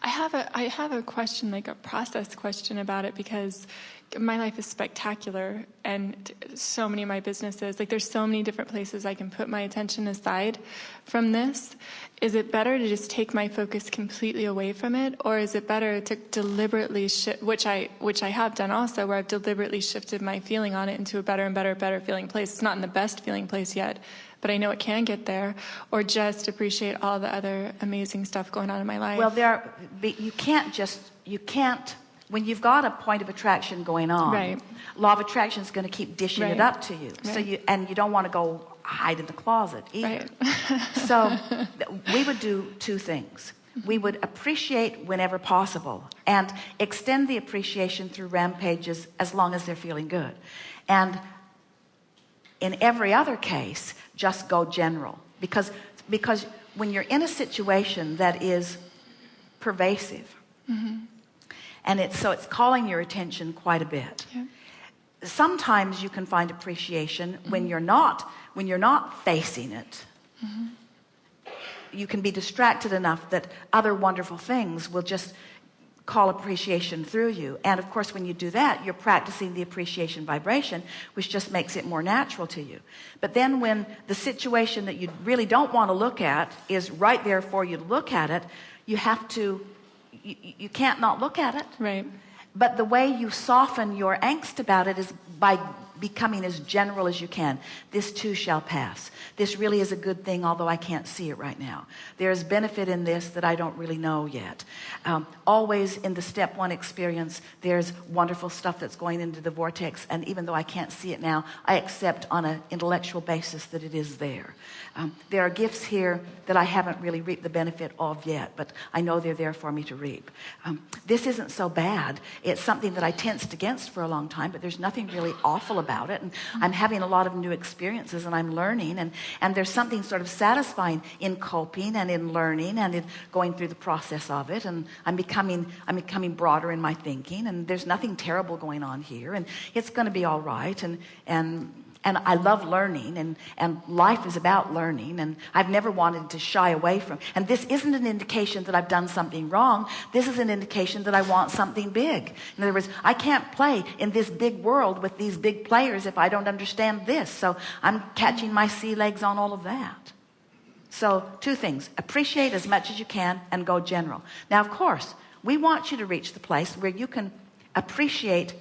I have a question, like a process question about it, because my life is spectacular, and so many of my businesses, like there's so many different places I can put my attention aside from this. Is it better to just take my focus completely away from it, or is it better to deliberately shift, which I have done also, where I've deliberately shifted my feeling on it into a better and better feeling place? It's not in the best feeling place yet, but I know it can get there, or just appreciate all the other amazing stuff going on in my life. Well, you can't, when you've got a point of attraction going on, right. Law of attraction is going to keep dishing right. it up to you. Right. So you don't want to go hide in the closet either. Right. So we would do two things. We would appreciate whenever possible and extend the appreciation through rampages as long as they're feeling good. And in every other case, just go general, because when you're in a situation that is pervasive, mm-hmm. and it's calling your attention quite a bit. Yeah. Sometimes you can find appreciation mm-hmm. when you're not facing it. Mm-hmm. You can be distracted enough that other wonderful things will just call appreciation through you. And of course, when you do that, you're practicing the appreciation vibration, which just makes it more natural to you. But then when the situation that you really don't want to look at is right there for you to look at it, you can't not look at it. Right. But the way you soften your angst about it is by becoming as general as you can. This too shall pass. This really is a good thing, although I can't see it right now. There is benefit in this that I don't really know yet. Always in the step one experience, there's wonderful stuff that's going into the vortex, and even though I can't see it now, I accept on an intellectual basis that it is there. There are gifts here that I haven't really reaped the benefit of yet, but I know they're there for me to reap. This isn't so bad. It's something that I tensed against for a long time, but there's nothing really awful about it. And I'm having a lot of new experiences, and I'm learning, and there's something sort of satisfying in coping and in learning and in going through the process of it. And I'm becoming broader in my thinking, and there's nothing terrible going on here, and it's going to be all right. And I love learning, and life is about learning, and I've never wanted to shy away from. And this isn't an indication that I've done something wrong. This is an indication that I want something big. In other words, I can't play in this big world with these big players if I don't understand this. So I'm catching my sea legs on all of that. So two things: appreciate as much as you can and go general. Now, of course, we want you to reach the place where you can appreciate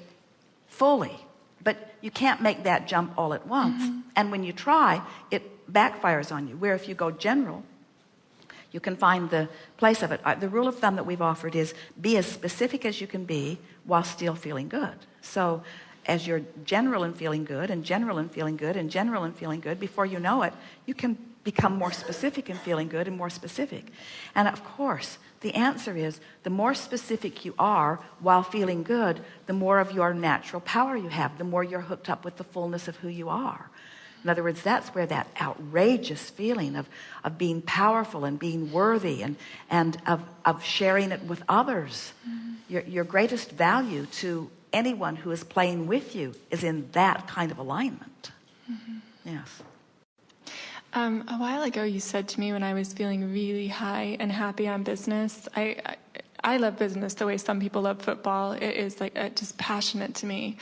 fully. But you can't make that jump all at once. Mm-hmm. And when you try, it backfires on you. Where if you go general, you can find the place of it. The rule of thumb that we've offered is be as specific as you can be while still feeling good. So as you're general and feeling good and general and feeling good and general and feeling good, before you know it, you can become more specific and feeling good and more specific. And of course, the answer is the more specific you are while feeling good, the more of your natural power you have, the more you're hooked up with the fullness of who you are. In other words, that's where that outrageous feeling of being powerful and being worthy and of sharing it with others, mm-hmm. your greatest value to anyone who is playing with you is in that kind of alignment. Mm-hmm. Yes. A while ago, you said to me when I was feeling really high and happy on business, I love business the way some people love football. It is like just passionate to me.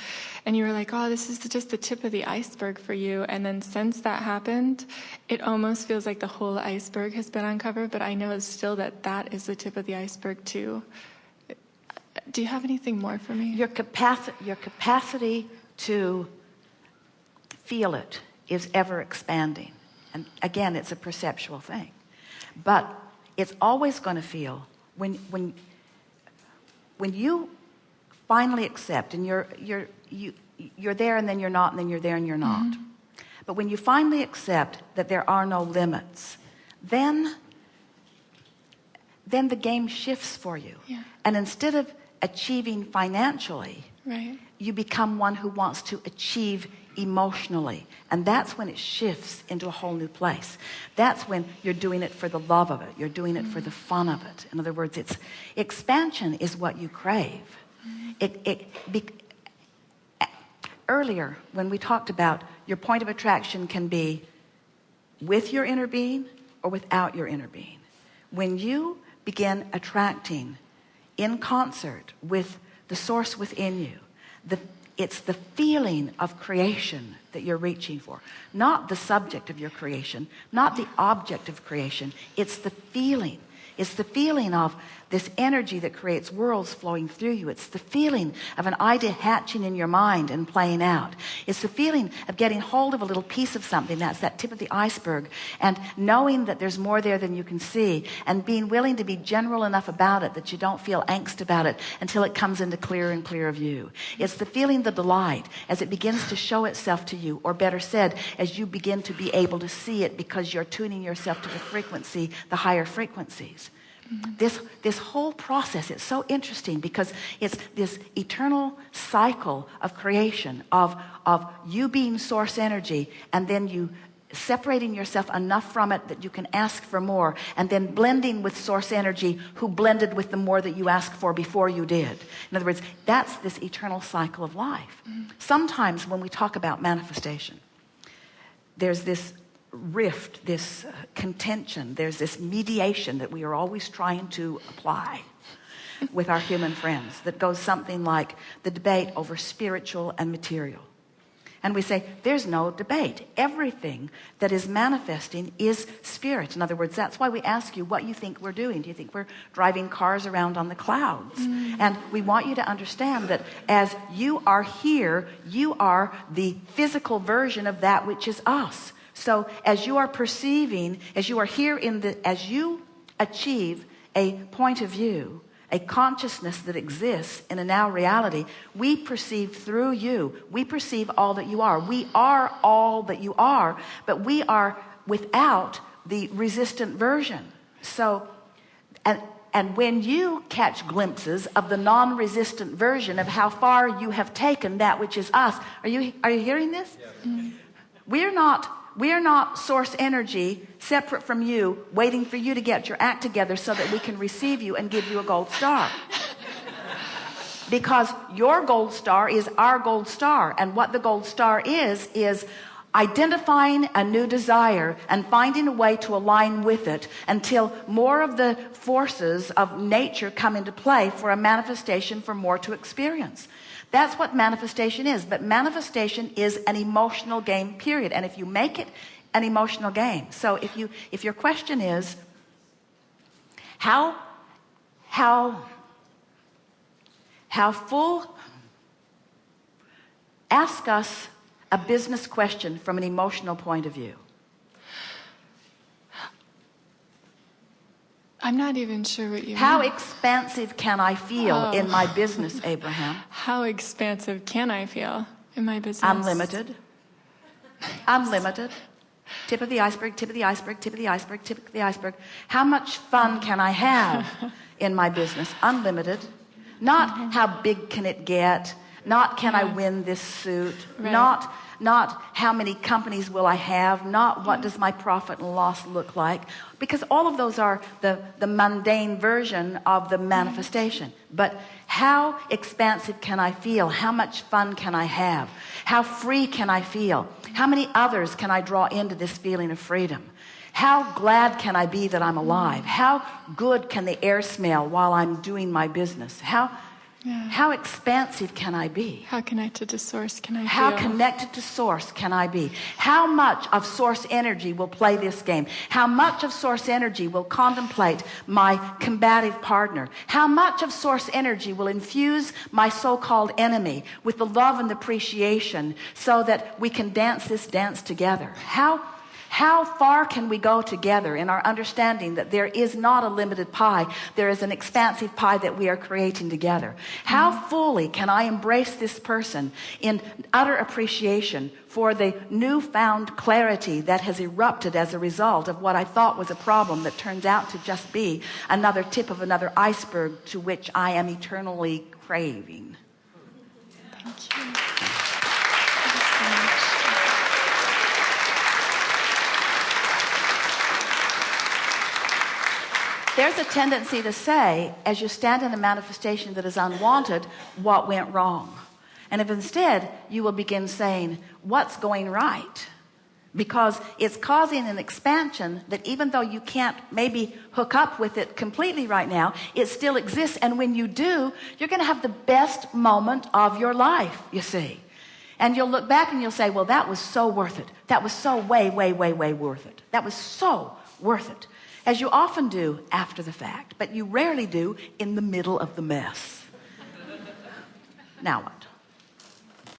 And you were like, oh, this is just the tip of the iceberg for you. And then since that happened, it almost feels like the whole iceberg has been uncovered. But I know still that is the tip of the iceberg too. Do you have anything more for me? Your capacity to feel it is ever expanding. And again, it's a perceptual thing. But it's always going to feel when you finally accept, and you're there and then you're not, and then you're there and you're not. Mm-hmm. But when you finally accept that there are no limits, then the game shifts for you. Yeah. And instead of achieving financially, right, you become one who wants to achieve emotionally. And that's when it shifts into a whole new place. That's when you're doing it for the love of it. You're doing it for the fun of it. In other words, expansion is what you crave. Earlier, when we talked about your point of attraction can be with your inner being or without your inner being. When you begin attracting in concert with the source within you. It's the feeling of creation that you're reaching for, not the subject of your creation, not the object of creation. It's the feeling. It's the feeling of this energy that creates worlds flowing through you. It's the feeling of an idea hatching in your mind and playing out. It's the feeling of getting hold of a little piece of something, that's that tip of the iceberg, and knowing that there's more there than you can see, and being willing to be general enough about it that you don't feel angst about it until it comes into clearer and clearer view. It's the feeling, the delight, as it begins to show itself to you, or better said, as you begin to be able to see it because you're tuning yourself to the frequency, the higher frequencies. This whole process, it's so interesting because it's this eternal cycle of creation, of you being source energy, and then you separating yourself enough from it that you can ask for more, and then blending with source energy who blended with the more that you asked for before you did. In other words, that's this eternal cycle of life. Sometimes when we talk about manifestation, there's this rift, this contention, there's this mediation that we are always trying to apply with our human friends that goes something like the debate over spiritual and material. And we say, there's no debate. Everything that is manifesting is spirit. In other words, that's why we ask you what you think we're doing. Do you think we're driving cars around on the clouds? And we want you to understand that as you are here, you are the physical version of that which is us. So as you are perceiving, as you are here as you achieve a point of view, a consciousness that exists in a now reality, we perceive through you. We perceive all that you are. We are all that you are, but we are without the resistant version. So, and when you catch glimpses of the non-resistant version of how far you have taken that which is us, are you hearing this? Yeah. We're not source energy separate from you, waiting for you to get your act together so that we can receive you and give you a gold star. Because your gold star is our gold star. And what the gold star is identifying a new desire and finding a way to align with it until more of the forces of nature come into play for a manifestation, for more to experience. That's what manifestation is. But manifestation is an emotional game, period. And if you make it an emotional game, so if your question is how full, ask us a business question from an emotional point of view. I'm not even sure what you How mean. expansive can I feel in my business, Abraham? How expansive can I feel in my business? Unlimited. Unlimited. Tip of the iceberg, tip of the iceberg, tip of the iceberg, tip of the iceberg. How much fun can I have in my business? Unlimited. Not how big can it get? Not can I win this suit? Right. Not how many companies will I have? Not what does my profit and loss look like? Because all of those are the mundane version of the manifestation. But how expansive can I feel? How much fun can I have? How free can I feel? How many others can I draw into this feeling of freedom? How glad can I be that I'm alive? How good can the air smell while I'm doing my business? How expansive can I be? How connected to source can I feel? How connected to source can I be? How much of source energy will play this game? How much of source energy will contemplate my combative partner? How much of source energy will infuse my so-called enemy with the love and appreciation so that we can dance this dance together? How far can we go together in our understanding that there is not a limited pie, there is an expansive pie that we are creating together? How fully can I embrace this person in utter appreciation for the newfound clarity that has erupted as a result of what I thought was a problem that turns out to just be another tip of another iceberg to which I am eternally craving? Thank you. There's a tendency to say, as you stand in a manifestation that is unwanted, what went wrong? And if instead you will begin saying, what's going right? because it's causing an expansion that even though you can't maybe hook up with it completely right now, it still exists. And when you do, you're going to have the best moment of your life, you see. And you'll look back and you'll say, well, that was so worth it. That was so way, way, way, way worth it. That was so worth it. As you often do after the fact, but you rarely do in the middle of the mess. Now what?